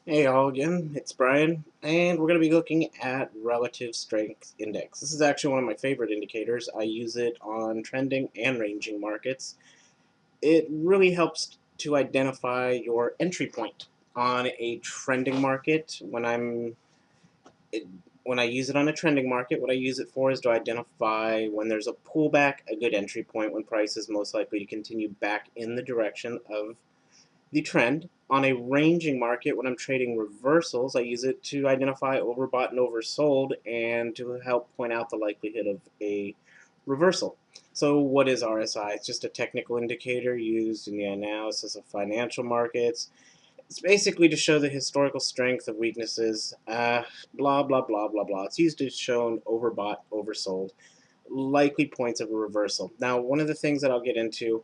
Hey all again, it's Brian, and we're going to be looking at relative strength index. This is actually one of my favorite indicators. I use it on trending and ranging markets. It really helps to identify your entry point on a trending market. It, when I use it on a trending market, what I use it for is to identify when there's a pullback, a good entry point when price is most likely to continue back in the direction of the trend. On a ranging market, when I'm trading reversals, I use it to identify overbought and oversold and to help point out the likelihood of a reversal. So what is RSI? It's just a technical indicator used in the analysis of financial markets. It's basically to show the historical strength of weaknesses, blah, blah, blah, blah, blah. It's used to show an overbought, oversold, likely points of a reversal. Now, one of the things that I'll get into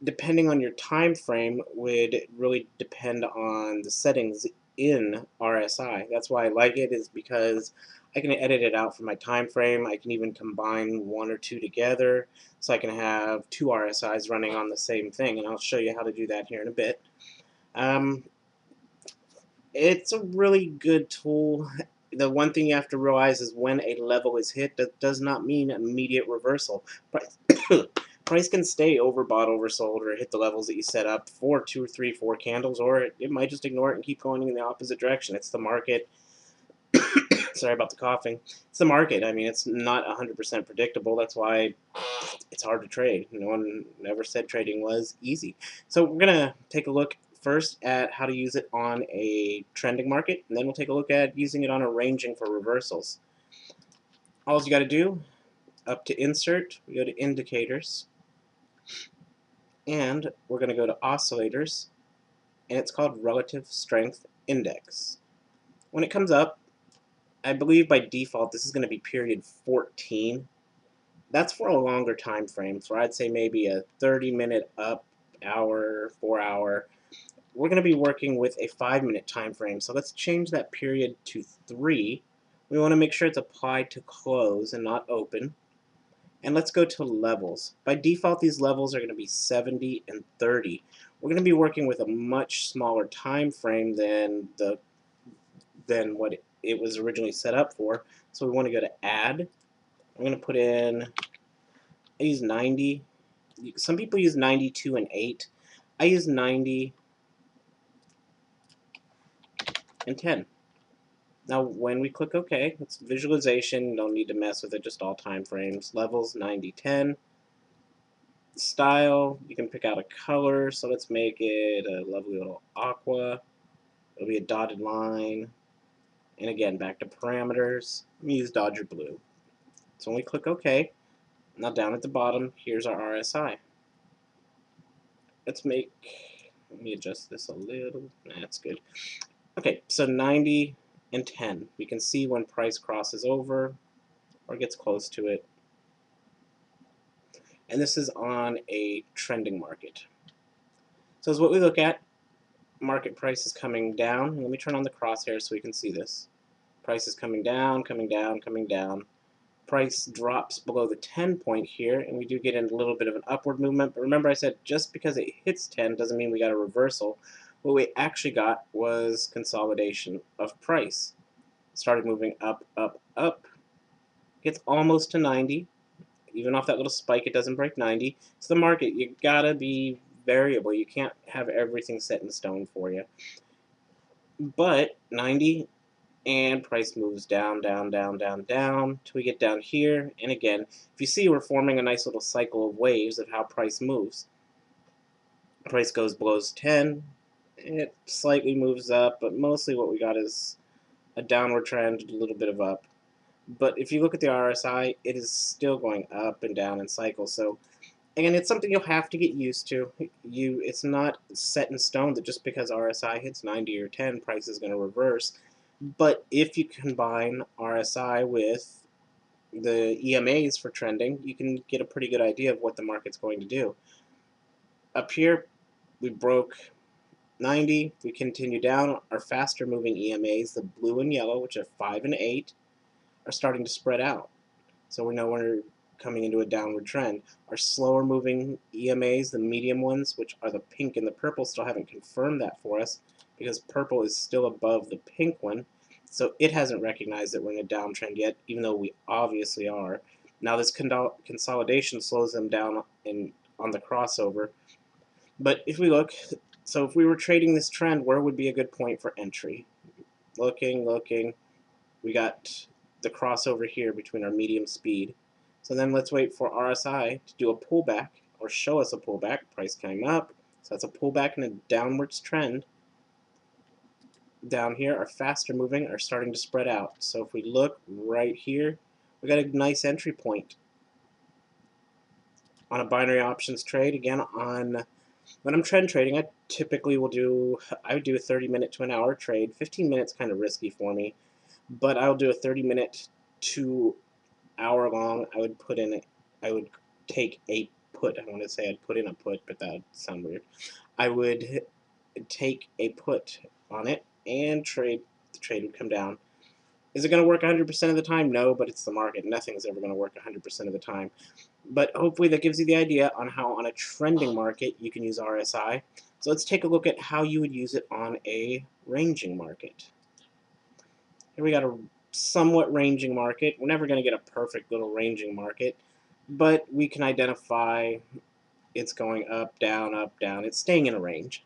depending on your time frame would really depend on the settings in RSI. That's why I like it, is because I can edit it out for my time frame. I can even combine one or two together, so I can have two RSIs running on the same thing, and I'll show you how to do that here in a bit. Um, it's a really good tool. The one thing you have to realize is when a level is hit, that does not mean immediate reversal. Price can stay overbought, oversold, or hit the levels that you set up for 2 or 3, 4 candles, or it might just ignore it and keep going in the opposite direction. It's the market. Sorry about the coughing. It's the market. I mean, it's not 100% predictable. That's why it's hard to trade. No one ever said trading was easy. So we're going to take a look first at how to use it on a trending market, and then we'll take a look at using it on a ranging for reversals. All you got to do, up to Insert, we go to Indicators, and we're going to go to Oscillators, and it's called Relative Strength Index. When it comes up, I believe by default this is going to be period 14. That's for a longer time frame, for I'd say maybe a 30-minute up, hour, 4-hour. We're going to be working with a 5-minute time frame, so let's change that period to 3. We want to make sure it's applied to close and not open. And let's go to levels. By default, these levels are going to be 70 and 30. We're going to be working with a much smaller time frame than what it was originally set up for. So we want to go to Add. I'm going to put in, I use 90. Some people use 92 and 8. I use 90 and 10. Now when we click OK, it's visualization, don't need to mess with it, just all time frames. Levels 90, 10. Style, you can pick out a color, so let's make it a lovely little aqua. It'll be a dotted line. And again, back to parameters, I'm going to use Dodger Blue. So when we click OK, now down at the bottom, here's our RSI. Let me adjust this a little. That's good. Okay, so 90 and 10. We can see when price crosses over or gets close to it. And this is on a trending market. So as what we look at, market price is coming down. Let me turn on the crosshair so we can see this. Price is coming down, coming down, coming down. Price drops below the 10 point here, and we do get a little bit of an upward movement. But remember I said just because it hits 10 doesn't mean we got a reversal. What we actually got was consolidation of price. Started moving up, up, up. Gets almost to 90. Even off that little spike, it doesn't break 90. It's the market. You gotta be variable. You can't have everything set in stone for you. But 90, and price moves down, down, down, down, down, till we get down here. And again, if you see, we're forming a nice little cycle of waves of how price moves. Price goes below 10, it slightly moves up, but mostly what we got is a downward trend, a little bit of up. But if you look at the RSI, it is still going up and down in cycles. So again, it's something you'll have to get used to. It's not set in stone that just because RSI hits 90 or 10, price is going to reverse. But if you combine RSI with the EMAs for trending, you can get a pretty good idea of what the market's going to do. Up here, we broke 90. We continue down. Our faster moving EMAs, the blue and yellow, which are 5 and 8, are starting to spread out. So we know we're coming into a downward trend. Our slower moving EMAs, the medium ones, which are the pink and the purple, still haven't confirmed that for us. because purple is still above the pink one, so it hasn't recognized that we're in a downtrend yet, even though we obviously are. Now this consolidation slows them down on the crossover. But if we look, so if we were trading this trend, where would be a good point for entry? Looking, we got the crossover here between our medium speed. So then let's wait for RSI to do a pullback, or show us a pullback. Price came up, so that's a pullback in a downwards trend. Down here, our faster moving are starting to spread out. So if we look right here, we got a nice entry point on a binary options trade. Again, when I'm trend trading, I typically would do a 30-minute to an hour trade. 15 minutes kind of risky for me, but I'll do a 30-minute to hour long. I would take a put. I want to say I'd put in a put, but that would sound weird. I would take a put on it and trade. The trade would come down. Is it going to work 100% of the time? No, but it's the market. Nothing's ever going to work 100% of the time. But hopefully that gives you the idea on how on a trending market you can use RSI. So let's take a look at how you would use it on a ranging market. Here we got a somewhat ranging market. We're never going to get a perfect little ranging market, but we can identify it's going up, down, up, down. It's staying in a range.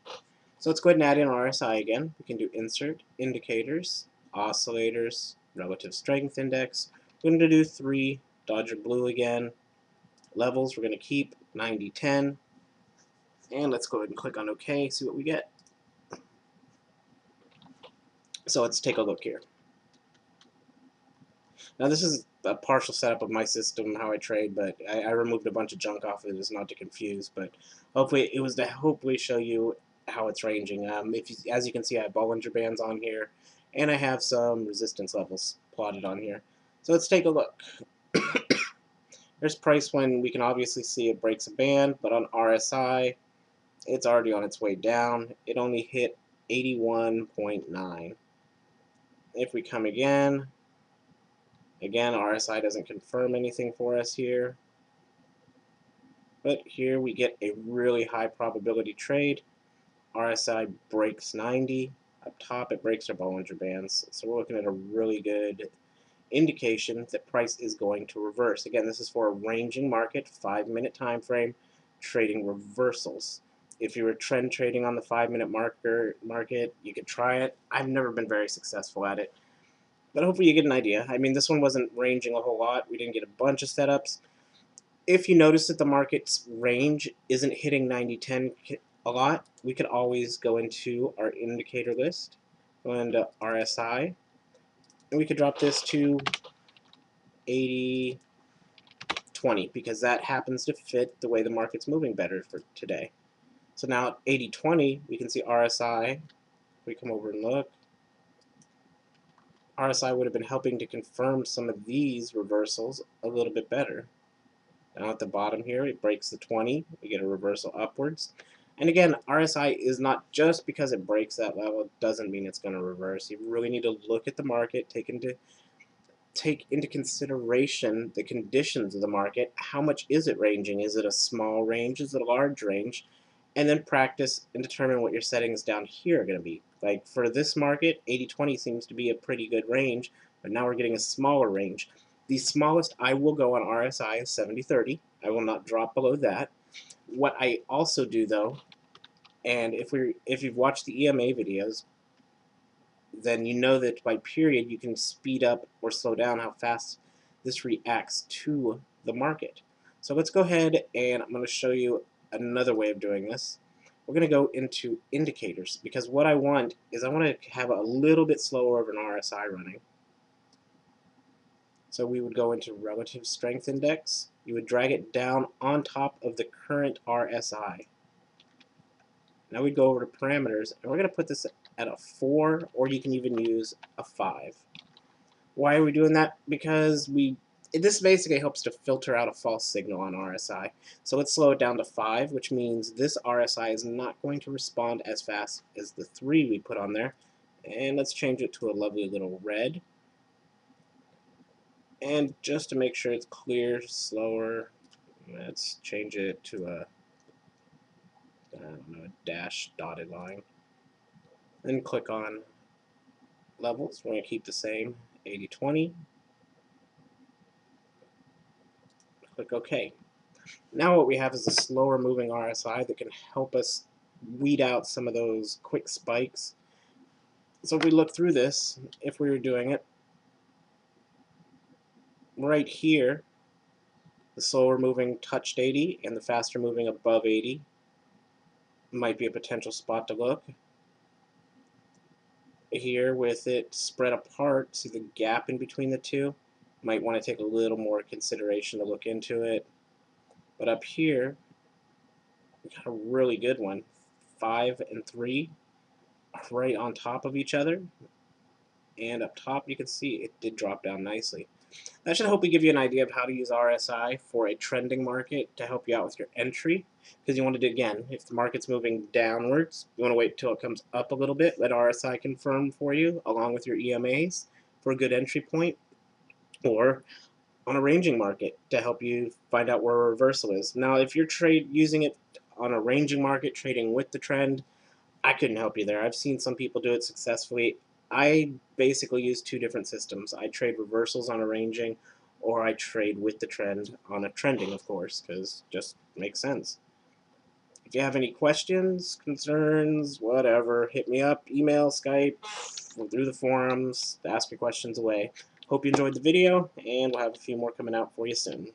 So let's go ahead and add in RSI again. We can do insert, indicators, oscillators, relative strength index. We're going to do 3, Dodger blue again. Levels we're going to keep 90, 10. And let's go ahead and click on OK, see what we get. So let's take a look here. Now this is a partial setup of my system, how I trade, but I removed a bunch of junk off of it, just not to confuse, but hopefully it was to hopefully show you how it's ranging. As you can see, I have Bollinger Bands on here, and I have some resistance levels plotted on here. So let's take a look. There's price when we can obviously see it breaks a band, but on RSI, it's already on its way down. It only hit 81.9. If we come again, RSI doesn't confirm anything for us here. But here we get a really high probability trade. RSI breaks 90. Up top, it breaks our Bollinger Bands. So we're looking at a really good indication that price is going to reverse. Again, this is for a ranging market, 5-minute time frame, trading reversals. If you were trend trading on the 5-minute market, you could try it. I've never been very successful at it, but hopefully you get an idea. I mean, this one wasn't ranging a whole lot. We didn't get a bunch of setups. If you notice that the market's range isn't hitting 90-10 a lot, we could always go into our indicator list, go into RSI, and we could drop this to 80-20 because that happens to fit the way the market's moving better for today. So now at 80-20, we can see RSI. If we come over and look, RSI would have been helping to confirm some of these reversals a little bit better. Now at the bottom here, it breaks the 20. We get a reversal upwards. And again, RSI is not just because it breaks that level, doesn't mean it's going to reverse. You really need to look at the market, take into consideration the conditions of the market. How much is it ranging? Is it a small range? Is it a large range? And then practice and determine what your settings down here are going to be. Like for this market, 80-20 seems to be a pretty good range, but now we're getting a smaller range. The smallest I will go on RSI is 70-30. I will not drop below that. What I also do though, and if you've watched the EMA videos, then you know that by period you can speed up or slow down how fast this reacts to the market. So let's go ahead and I'm going to show you another way of doing this. We're going to go into indicators because what I want is I want to have a little bit slower of an RSI running. So we would go into relative strength index. You would drag it down on top of the current RSI. Now we'd go over to parameters, and we're going to put this at a 4, or you can even use a 5. Why are we doing that? Because this basically helps to filter out a false signal on RSI. So let's slow it down to 5, which means this RSI is not going to respond as fast as the 3 we put on there. And let's change it to a lovely little red. And just to make sure it's clear, slower, let's change it to a, I don't know, a dash dotted line. Then click on levels. We're going to keep the same, 80-20. Click OK. Now what we have is a slower moving RSI that can help us weed out some of those quick spikes. So if we look through this, if we were doing it, right here, the slower moving touched 80 and the faster moving above 80 might be a potential spot to look. Here with it spread apart, see the gap in between the two, might want to take a little more consideration to look into it. But up here, we got a really good one. 5 and 3 are right on top of each other. And up top, you can see it did drop down nicely. That should hopefully give you an idea of how to use RSI for a trending market to help you out with your entry. Because you want to do, again, if the market's moving downwards, you want to wait until it comes up a little bit, let RSI confirm for you, along with your EMAs, for a good entry point. Or on a ranging market to help you find out where a reversal is. Now, if you're using it on a ranging market, trading with the trend, I couldn't help you there. I've seen some people do it successfully. I basically use two different systems. I trade reversals on a ranging, or I trade with the trend on a trending, of course, because it just makes sense. If you have any questions, concerns, whatever, hit me up, email, Skype, through the forums, ask your questions away. Hope you enjoyed the video, and we'll have a few more coming out for you soon.